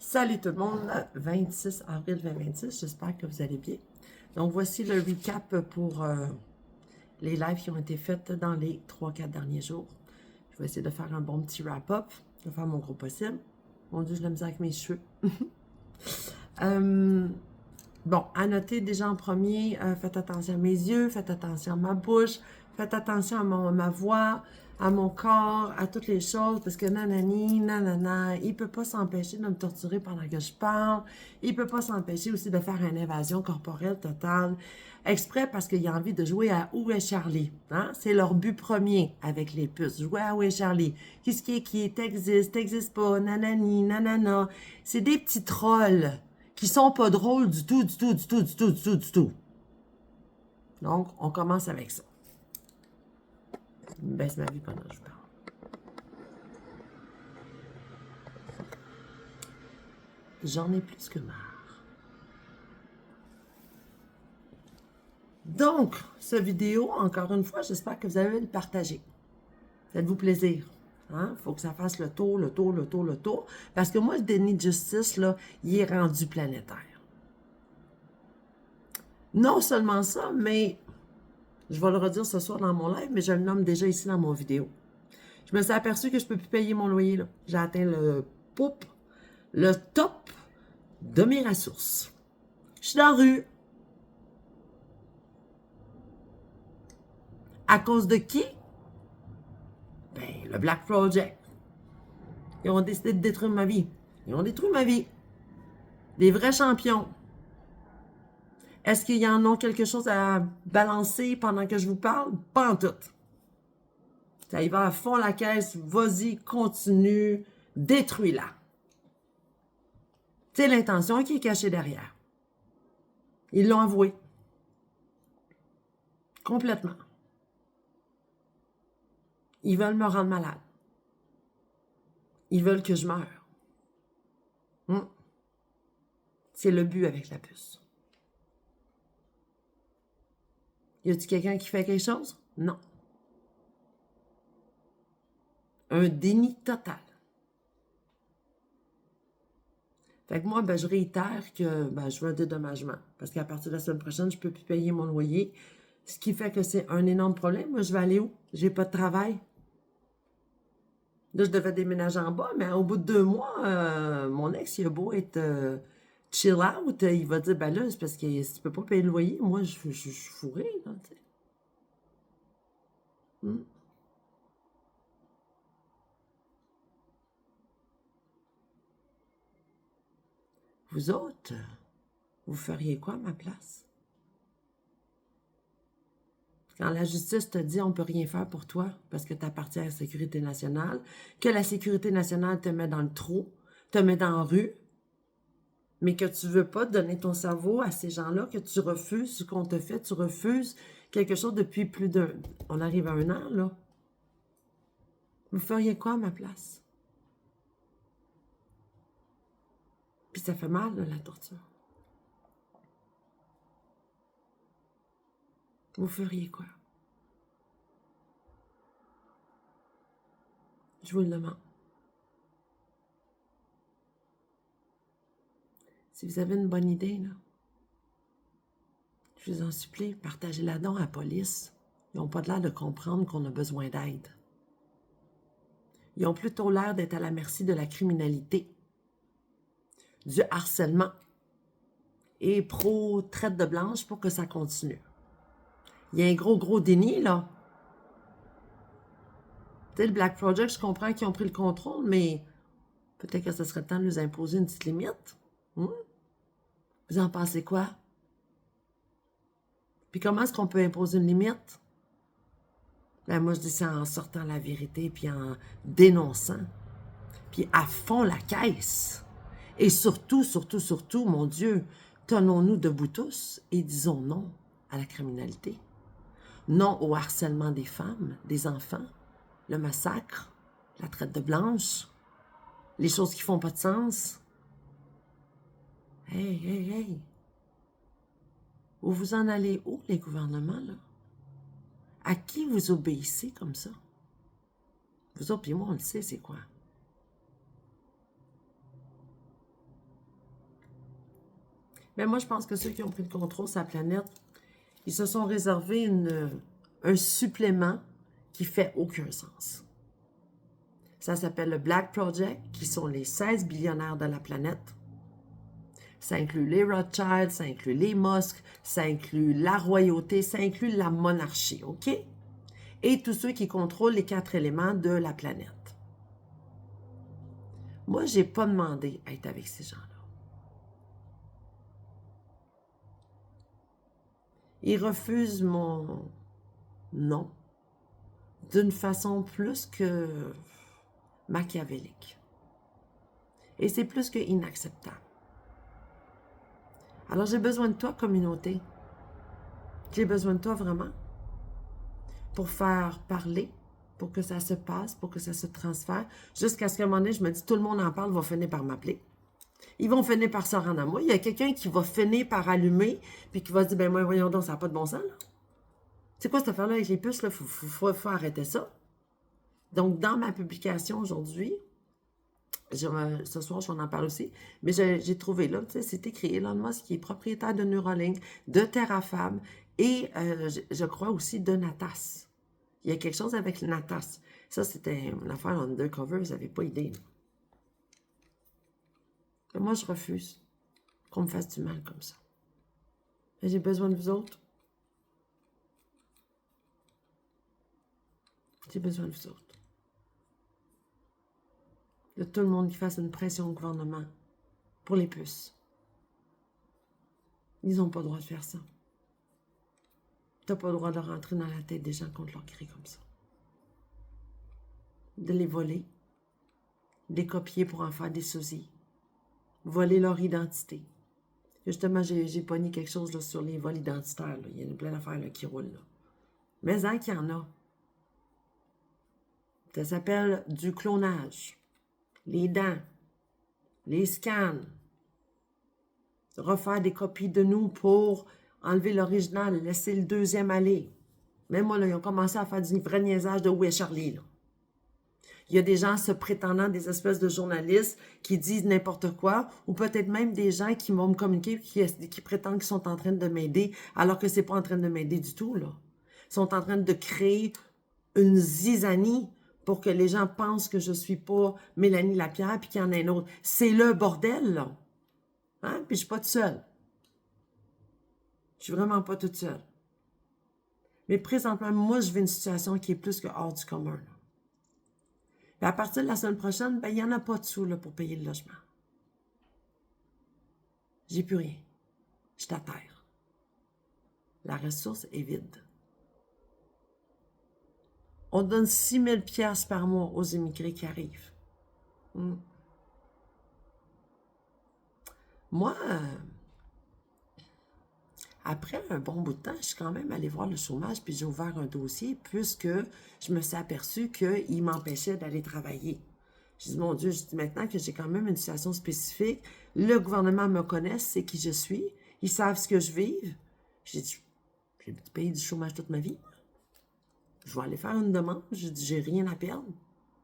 Salut tout le monde, 26 avril 2026, j'espère que vous allez bien. Donc voici le recap pour les lives qui ont été faits dans les 3-4 derniers jours. Je vais essayer de faire un bon petit wrap-up, je vais faire mon gros possible. Mon Dieu, je l'ai mis avec mes cheveux. Bon, à noter déjà en premier, faites attention à mes yeux, faites attention à ma bouche, faites attention à ma voix, à mon corps, à toutes les choses, parce que nanani, nanana, il peut pas s'empêcher de me torturer pendant que je parle, il peut pas s'empêcher aussi de faire une évasion corporelle totale, exprès parce qu'il a envie de jouer à Où est Charlie, hein? C'est leur but premier avec les puces, jouer à Où est Charlie, qu'est-ce qui est, t'existe pas, nanani, nanana, c'est des petits trolls qui sont pas drôles du tout, du tout, du tout, du tout, du tout, du tout. Donc, on commence avec ça. Je me baisse ma vie pendant que je parle. J'en ai plus que marre. Donc, cette vidéo, encore une fois, j'espère que vous allez le partager. Faites-vous plaisir. Hein? Faut que ça fasse le tour, le tour, le tour, le tour. Parce que moi, le déni de justice, là, il est rendu planétaire. Non seulement ça, mais je vais le redire ce soir dans mon live, mais je le nomme déjà ici dans mon vidéo. Je me suis aperçu que je ne peux plus payer mon loyer. J'ai atteint le top de mes ressources. Je suis dans la rue. À cause de qui? Ben, le Black Project. Ils ont décidé de détruire ma vie. Ils ont détruit ma vie. Des vrais champions. Est-ce qu'il y en a quelque chose à balancer pendant que je vous parle? Pas en tout. Ça y va à fond la caisse. Vas-y, continue. Détruis-la. C'est l'intention qui est cachée derrière. Ils l'ont avoué. Complètement. Ils veulent me rendre malade. Ils veulent que je meure. C'est le but avec la puce. Y a-t-il quelqu'un qui fait quelque chose? Non. Un déni total. Fait que moi, ben, je réitère que ben, je veux un dédommagement. Parce qu'à partir de la semaine prochaine, je ne peux plus payer mon loyer. Ce qui fait que c'est un énorme problème. Moi, je vais aller où? J'ai pas de travail. Là, je devais déménager en bas, mais au bout de 2 mois, mon ex, il a beau être chill out, il va dire, ben là, c'est parce que si tu peux pas payer le loyer, moi, je suis fourrée, là, tu sais. Vous autres, vous feriez quoi à ma place? Quand la justice te dit on ne peut rien faire pour toi parce que tu appartiens à la sécurité nationale, que la sécurité nationale te met dans le trou, te met dans la rue, mais que tu ne veux pas donner ton cerveau à ces gens-là, que tu refuses ce qu'on te fait, tu refuses quelque chose depuis plus d'un... On arrive à 1 an, là. Vous feriez quoi à ma place? Puis ça fait mal, là, la torture. Vous feriez quoi? Je vous le demande. Si vous avez une bonne idée, là, je vous en supplie, partagez-la donc à la police. Ils n'ont pas l'air de comprendre qu'on a besoin d'aide. Ils ont plutôt l'air d'être à la merci de la criminalité, du harcèlement et pro-traite de blanche pour que ça continue. Il y a un gros déni, là. Tu sais, le Black Project, je comprends qu'ils ont pris le contrôle, mais peut-être que ce serait le temps de nous imposer une petite limite. Vous en pensez quoi? Puis comment est-ce qu'on peut imposer une limite? Ben moi, je dis c'est en sortant la vérité, puis en dénonçant, puis à fond la caisse. Et surtout, mon Dieu, tenons-nous debout tous et disons non à la criminalité. Non au harcèlement des femmes, des enfants, le massacre, la traite de blanches, les choses qui font pas de sens. Hey! Vous en allez où, les gouvernements, là? À qui vous obéissez comme ça? Vous autres, puis moi, on le sait, c'est quoi? Mais moi, je pense que ceux qui ont pris le contrôle sur la planète, ils se sont réservés un supplément qui fait aucun sens. Ça s'appelle le Black Project, qui sont les 16 billionnaires de la planète. Ça inclut les Rothschild, ça inclut les Musk, ça inclut la royauté, ça inclut la monarchie, OK? Et tous ceux qui contrôlent les 4 éléments de la planète. Moi, je n'ai pas demandé à être avec ces gens-là. Ils refusent mon non d'une façon plus que machiavélique. Et c'est plus que inacceptable. Alors, j'ai besoin de toi, communauté. J'ai besoin de toi vraiment pour faire parler, pour que ça se passe, pour que ça se transfère, jusqu'à ce qu'à un moment donné, je me dis, tout le monde en parle, va finir par m'appeler. Ils vont finir par se rendre à moi. Il y a quelqu'un qui va finir par allumer, puis qui va se dire, ben moi, voyons donc, ça n'a pas de bon sens, là. C'est quoi cette affaire-là avec les puces, là? Faut arrêter ça. Donc, dans ma publication aujourd'hui, ce soir, je vais en parler aussi, mais j'ai trouvé là, tu sais, c'est écrit Elon Musk qui est propriétaire de Neuralink, de Terrafab et je crois aussi de Natas. Il y a quelque chose avec Natas. Ça, c'était une affaire undercover, vous n'avez pas idée. Mais moi, je refuse qu'on me fasse du mal comme ça. J'ai besoin de vous autres. J'ai besoin de vous autres. De tout le monde qui fasse une pression au gouvernement pour les puces. Ils n'ont pas le droit de faire ça. Tu n'as pas le droit de rentrer dans la tête des gens contre leur gré comme ça. De les voler, de les copier pour en faire des sosies, voler leur identité. Justement, j'ai pogné quelque chose là, sur les vols identitaires. Là. Il y en a plein d'affaires là, qui roulent. Là. Mais hein, qu'il y en a. Ça s'appelle du clonage. Les dents, les scans, refaire des copies de nous pour enlever l'original, laisser le deuxième aller. Même moi, là, ils ont commencé à faire du vrai niaisage de où est Charlie, là. Il y a des gens se prétendant des espèces de journalistes qui disent n'importe quoi, ou peut-être même des gens qui vont me communiquer qui prétendent qu'ils sont en train de m'aider, alors que c'est pas en train de m'aider du tout, là. Ils sont en train de créer une zizanie pour que les gens pensent que je suis pas Mélanie Lapierre puis qu'il y en a un autre. C'est le bordel, là. Hein? Puis je suis pas toute seule. Je suis vraiment pas toute seule. Mais présentement, moi, je vis une situation qui est plus que hors du commun, là. Puis à partir de la semaine prochaine, ben, il n'y en a pas de sous là, pour payer le logement. J'ai plus rien. Je suis à terre. La ressource est vide. On donne 6 000 $ par mois aux immigrés qui arrivent. Moi, après un bon bout de temps, je suis quand même allée voir le chômage, puis j'ai ouvert un dossier, puisque je me suis aperçue qu'il m'empêchait d'aller travailler. Je dis, mon Dieu, je dis, maintenant que j'ai quand même une situation spécifique, le gouvernement me connaît, c'est qui je suis, ils savent ce que je vis. J'ai dit, j'ai payé du chômage toute ma vie. Je vais aller faire une demande. Je dis, j'ai rien à perdre.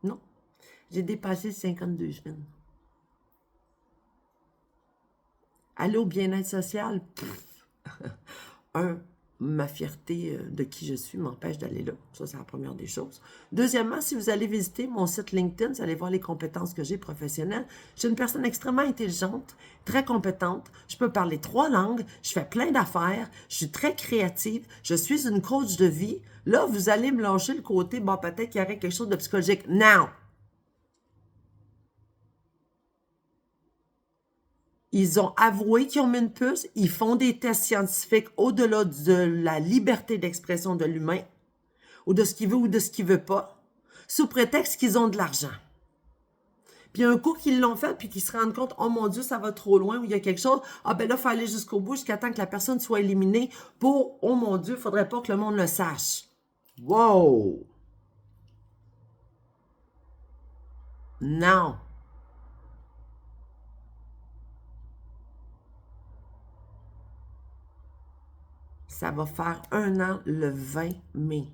Non. J'ai dépassé 52 semaines. Aller au bien-être social, ma fierté de qui je suis m'empêche d'aller là. Ça, c'est la première des choses. Deuxièmement, si vous allez visiter mon site LinkedIn, vous allez voir les compétences que j'ai professionnelles. Je suis une personne extrêmement intelligente, très compétente. Je peux parler 3 langues. Je fais plein d'affaires. Je suis très créative. Je suis une coach de vie. Là, vous allez me lâcher le côté, bon, peut-être qu'il y aurait quelque chose de psychologique. Non! Ils ont avoué qu'ils ont mis une puce. Ils font des tests scientifiques au-delà de la liberté d'expression de l'humain, ou de ce qu'il veut ou de ce qu'il veut pas, sous prétexte qu'ils ont de l'argent. Puis un coup qu'ils l'ont fait, puis qu'ils se rendent compte, oh mon Dieu, ça va trop loin, ou il y a quelque chose, ah ben là, il faut aller jusqu'au bout, jusqu'à temps que la personne soit éliminée pour, oh mon Dieu, il ne faudrait pas que le monde le sache. Wow! Non! Ça va faire 1 an le 20 mai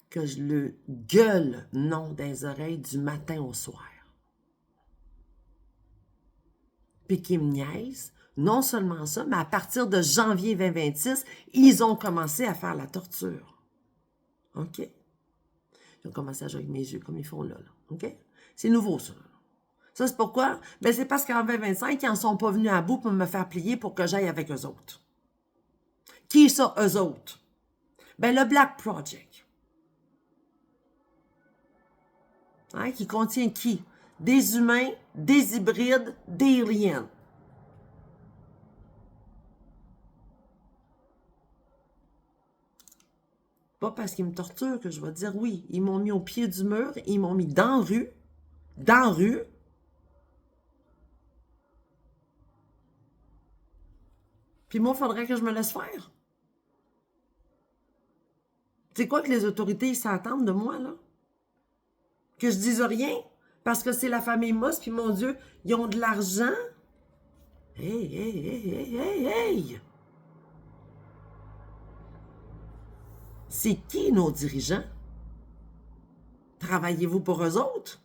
que je le gueule non dans les oreilles du matin au soir. Puis puis qu'ils me niaisent. Non seulement ça, mais à partir de janvier 2026, ils ont commencé à faire la torture. OK? Ils ont commencé à jouer avec mes yeux comme ils font là. OK? C'est nouveau, ça. Ça, c'est pourquoi? Ben, c'est parce qu'en 2025, ils n'en sont pas venus à bout pour me faire plier pour que j'aille avec eux autres. Qui est ça, eux autres? Ben, le Black Project. Hein, qui contient qui? Des humains, des hybrides, des aliens. Pas parce qu'ils me torturent que je vais dire oui. Ils m'ont mis au pied du mur, ils m'ont mis dans la rue. Puis moi, il faudrait que je me laisse faire. C'est quoi que les autorités s'attendent de moi, là? Que je dise rien? Parce que c'est la famille Moss, puis mon Dieu, ils ont de l'argent? Hey, hey, hey, hey, hey, hey! C'est qui nos dirigeants? Travaillez-vous pour eux autres?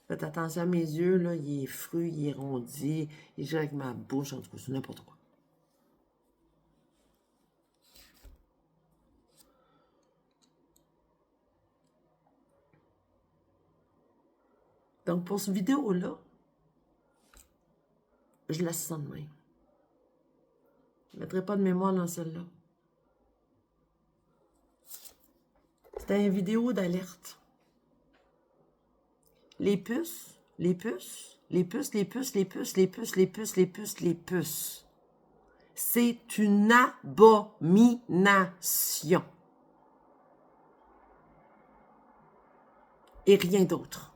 Faites attention à mes yeux, là, il est fru, il est rondi, il joue avec ma bouche, en tout cas, c'est n'importe quoi. Donc, pour cette vidéo-là, je laisse ça de même. Je ne mettrai pas de mémoire dans celle-là. C'était une vidéo d'alerte. Les puces, les puces, les puces, les puces, les puces, les puces, les puces, les puces, les puces. C'est une abomination. Et rien d'autre.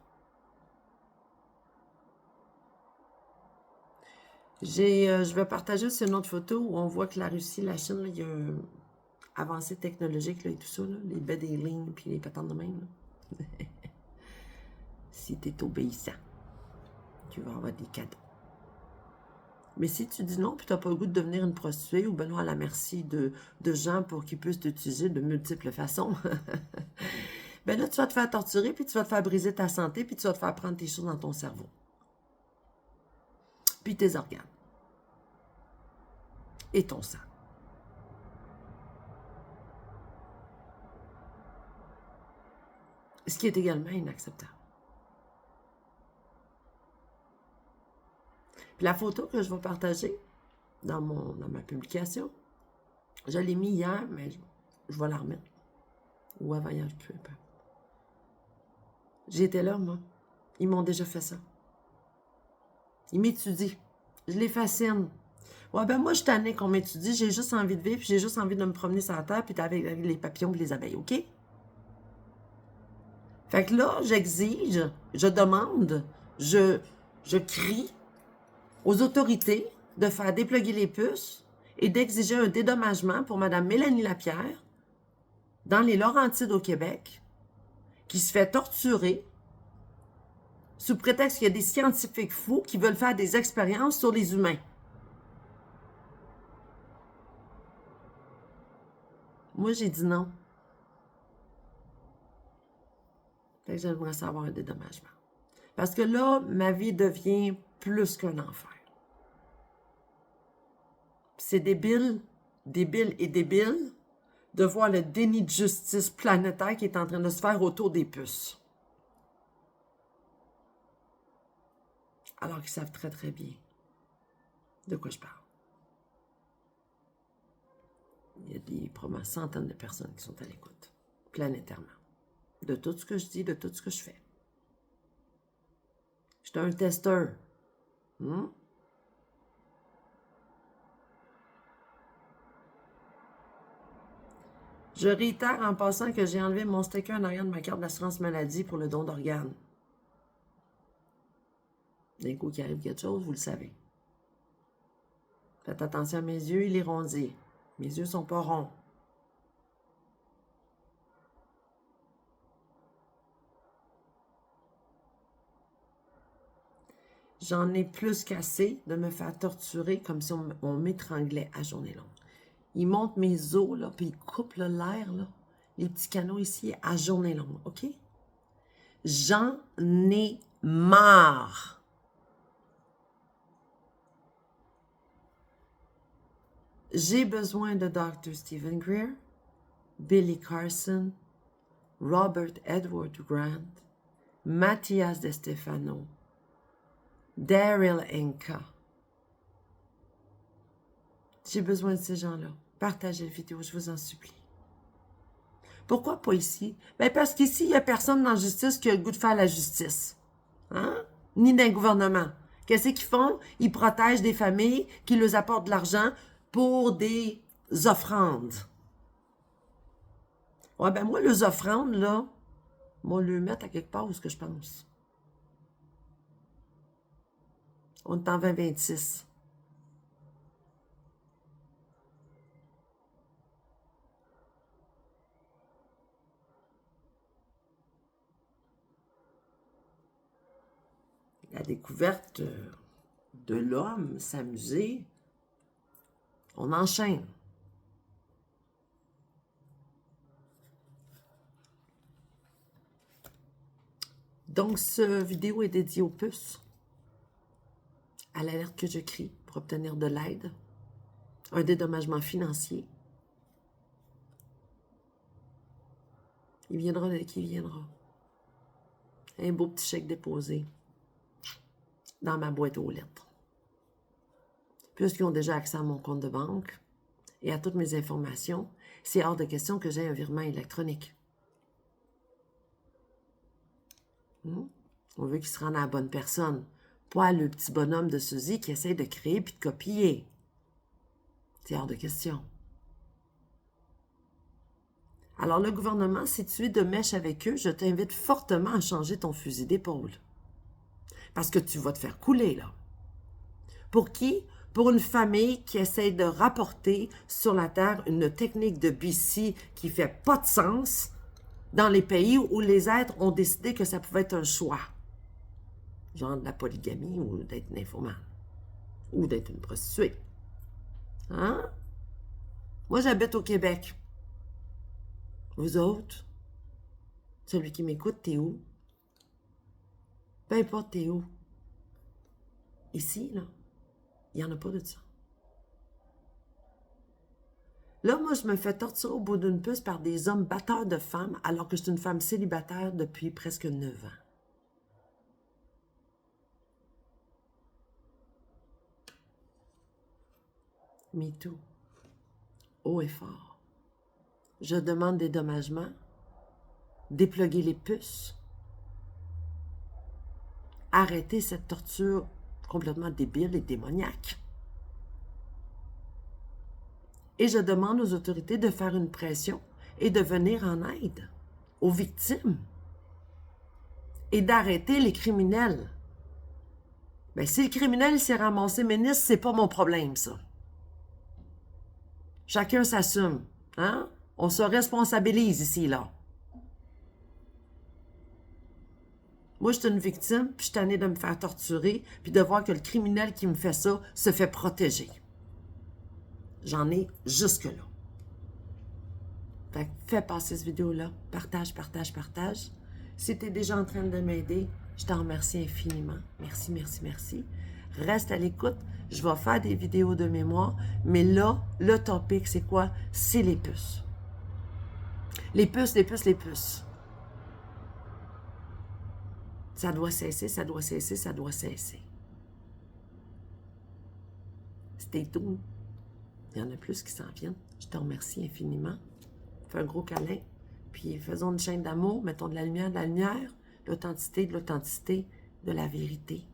Je vais partager aussi une autre photo où on voit que la Russie, la Chine, là, il y a une avancée technologique là, et tout ça, là, les baies des lignes puis les patentes de même. Si tu es obéissant, tu vas avoir des cadeaux. Mais si tu dis non puis tu n'as pas le goût de devenir une prostituée ou Benoît à la merci de gens pour qu'ils puissent t'utiliser de multiples façons, ben là, tu vas te faire torturer puis tu vas te faire briser ta santé puis tu vas te faire prendre tes choses dans ton cerveau. Puis tes organes. Et ton sang. Ce qui est également inacceptable. Puis la photo que je vais partager dans ma publication, je l'ai mis hier, mais je vais la remettre. Ou avant hier, je peux pas. J'étais là, moi. Ils m'ont déjà fait ça. Ils m'étudient. Je les fascine. Ouais, ben moi, je suis tannée qu'on m'étudie. J'ai juste envie de vivre, puis j'ai juste envie de me promener sur la terre, puis avec les papillons et les abeilles, OK? Fait que là, j'exige, je demande, je crie aux autorités de faire dépluguer les puces et d'exiger un dédommagement pour Mme Mélanie Lapierre dans les Laurentides au Québec, qui se fait torturer sous prétexte qu'il y a des scientifiques fous qui veulent faire des expériences sur les humains. Moi, j'ai dit non. Fait que j'aimerais savoir un dédommagement. Parce que là, ma vie devient plus qu'un enfer. C'est débile, débile et débile de voir le déni de justice planétaire qui est en train de se faire autour des puces. Alors qu'ils savent très très bien de quoi je parle. Il y a probablement centaines de personnes qui sont à l'écoute, planétairement. De tout ce que je dis, de tout ce que je fais. Je suis un testeur. Je réitère en passant que j'ai enlevé mon sticker en arrière de ma carte d'assurance maladie pour le don d'organes. D'un coup qu'il arrive quelque chose, vous le savez. Faites attention à mes yeux, il est rondi. Mes yeux sont pas ronds. J'en ai plus qu'assez de me faire torturer comme si on m'étranglait à journée longue. Ils montent mes os, là, puis ils coupent l'air, là, les petits canaux ici, à journée longue, OK? J'en ai marre. J'ai besoin de Dr. Stephen Greer, Billy Carson, Robert Edward Grant, Mathias De Stefano, Daryl Inca. J'ai besoin de ces gens-là. Partagez la vidéo, je vous en supplie. Pourquoi pas ici? Ben parce qu'ici, il n'y a personne dans la justice qui a le goût de faire la justice. Hein? Ni dans le gouvernement. Qu'est-ce qu'ils font? Ils protègent des familles qui leur apportent de l'argent pour des offrandes. Ouais, ben moi, les offrandes, là, moi, le mettre à quelque part où est-ce que je pense. On est en 2026. La découverte de l'homme, s'amuser, on enchaîne. Donc, cette vidéo est dédiée aux puces, à l'alerte que je crie pour obtenir de l'aide, un dédommagement financier. Il viendra de qui viendra. Un beau petit chèque déposé dans ma boîte aux lettres. Puisqu'ils ont déjà accès à mon compte de banque et à toutes mes informations, c'est hors de question que j'aie un virement électronique. On veut qu'il se rende à la bonne personne, pas le petit bonhomme de Suzy qui essaie de créer puis de copier. C'est hors de question. Alors, le gouvernement, si tu es de mèche avec eux, je t'invite fortement à changer ton fusil d'épaule. Parce que tu vas te faire couler, là. Pour qui? Pour une famille qui essaie de rapporter sur la Terre une technique de BC qui fait pas de sens dans les pays où les êtres ont décidé que ça pouvait être un choix. Genre de la polygamie ou d'être nymphomane. Ou d'être une prostituée. Hein? Moi, j'habite au Québec. Vous autres? Celui qui m'écoute, t'es où? Peu importe, t'es où? Ici, là, il n'y en a pas de ça. Là, moi, je me fais torturer au bout d'une puce par des hommes batteurs de femmes, alors que je suis une femme célibataire depuis presque 9 ans. Me too. Haut et fort. Je demande des dédommagements, dépluguer les puces, arrêter cette torture complètement débile et démoniaque. Et je demande aux autorités de faire une pression et de venir en aide aux victimes et d'arrêter les criminels. Ben, si le criminel s'est ramassé ministre, c'est pas mon problème, ça. Chacun s'assume, hein? On se responsabilise ici, là. Moi, je suis une victime, puis je suis tannée de me faire torturer, puis de voir que le criminel qui me fait ça se fait protéger. J'en ai jusque-là. Fait que fais passer cette vidéo-là. Partage, partage, partage. Si tu es déjà en train de m'aider, je t'en remercie infiniment. Merci, merci, merci. Reste à l'écoute. Je vais faire des vidéos de mémoire, mais là, le topic, c'est quoi? C'est les puces. Les puces, les puces, les puces. Ça doit cesser, ça doit cesser, ça doit cesser. Stay tuned. Il y en a plus qui s'en viennent. Je te remercie infiniment. Fais un gros câlin. Puis faisons une chaîne d'amour. Mettons de la lumière, l'authenticité, de la vérité.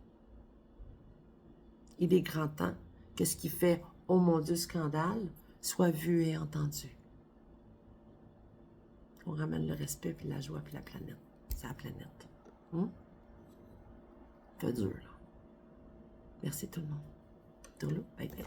Il est grand temps que ce qui fait « Oh mon Dieu, scandale » soit vu et entendu. On ramène le respect, puis la joie, puis la planète. C'est la planète. Fait dur, là. Merci tout le monde. Tourlou, bye bye.